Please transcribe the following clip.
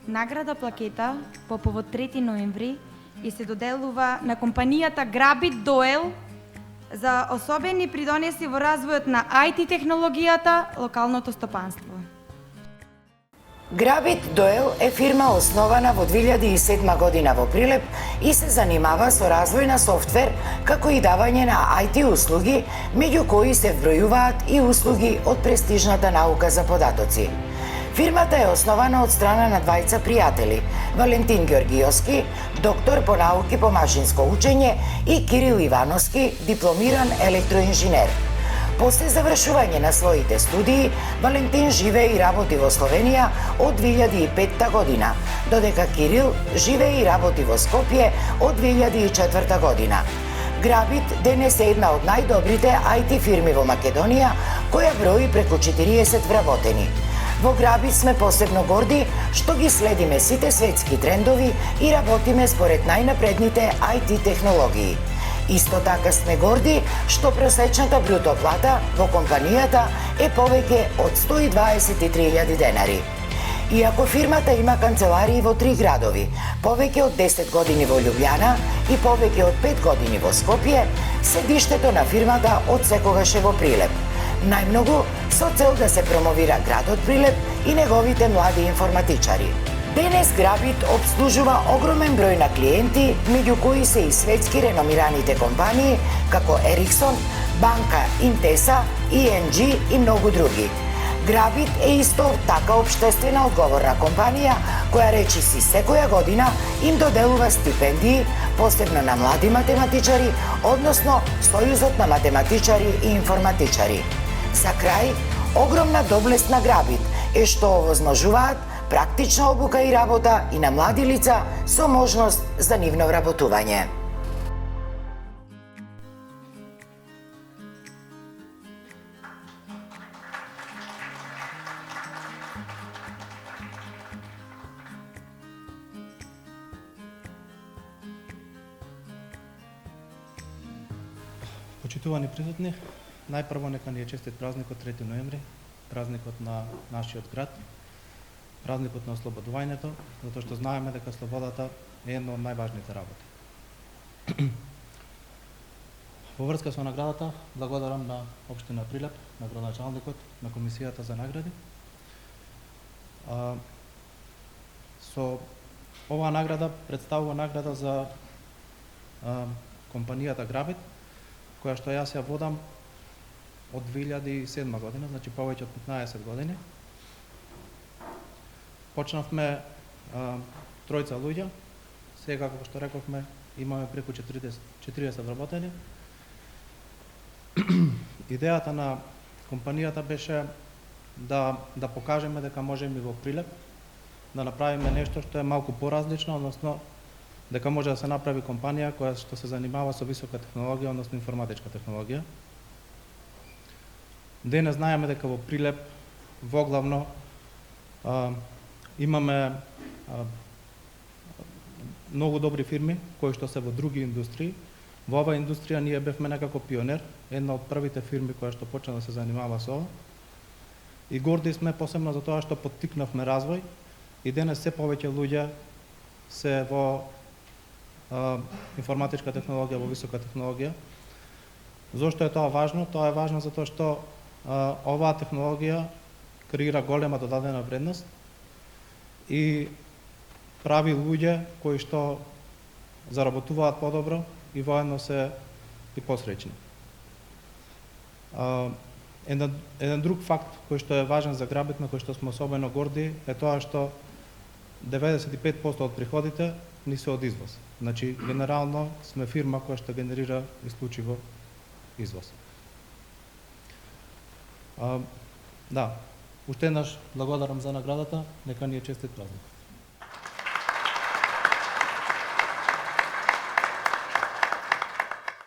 Награда Плакета по повод 3 ноември и се доделува на компанијата Grabit Doel за особени придонеси во развојот на IT технологијата, локалното стопанство. Grabit Doel е фирма основана во 2007 година во Прилеп и се занимава со развој на софтвер, како и давање на IT услуги, меѓу кои се вбројуваат и услуги од престижната наука за податоци. Фирмата е основана од страна на двајца пријатели, Валентин Ѓоргиовски, доктор по науки по машинско учење, и Кирил Ивановски, дипломиран електроинженер. После завршување на своите студии, Валентин живее и работи во Словенија од 2005 година, додека Кирил живее и работи во Скопје од 2004 година. Grabit денес е една од најдобрите IT фирми во Македонија, која брои преку 40 вработени. Во Grabit сме посебно горди што ги следиме сите светски трендови и работиме според најнапредните IT технологии. Исто така сме горди што просечната бруто плата во компанијата е повеќе од 123.000 денари. Иако фирмата има канцеларии во 3 градови, повеќе од 10 години во Љубљана и повеќе од 5 години во Скопје, седиштето на фирмата одсекогаш е во Прилеп. Најмногу со цел да се промовира градот Прилеп и неговите млади информатичари. Денес Grabit обслужува огромен број на клиенти, меѓу кои се и светски реномираните компании како Ericsson, банка Intesa, ING и многу други. Grabit е исто така општествена одговорна компанија која речиси секоја година им доделува стипендии, посебно на млади математичари, односно Сојузот на математичари и информатичари. За крај, огромна доблест на Grabit е што овозможуваат практична обука и работа и на млади лица со можност за нивно вработување. Почитувани присутни, најпрво нека ни е честит празникот 3 ноември, празникот на нашиот град, празникот на ослободувањето, затоа што знаеме дека слободата е една од најважните работи. Во врска со наградата, благодарам на Општина Прилеп, на градоначалникот, на Комисијата за награди. Со оваа награда представува награда за компанијата Grabit, која што јас ја водам од 2007 година, значи повеќе од 15 години. Почнавме тројца луѓе, сега, како што рековме, имаме преку 40 вработени. Идејата на компанијата беше да покажеме дека можеме во Прилеп да направиме нешто што е малку поразлично, односно дека може да се направи компанија која што се занимава со висока технологија, односно информатичка технологија. Денес знаеме дека во Прилеп воглавно имаме многу добри фирми кои што се во други индустрии. Во оваа индустрија ние бевме некако пионер, една од првите фирми која што почна да се занимава со ова. И горди сме посебно за тоа што поттикнавме развој и денес се повеќе луѓе се во информатичка технологија, во висока технологија. Зошто е тоа важно? Тоа е важно затоа што оваа технологија креира голема додадена вредност и прави луѓе кои што заработуваат подобро и воедно се и посреќни. Еден друг факт кој што е важен за Grabit, на кој што сме особено горди, е тоа што 95% од приходите ни се од извоз. Значи, генерално сме фирма која што генерира исклучиво извоз. Да, уште еднаш благодарам за наградата, нека ни е честит празник.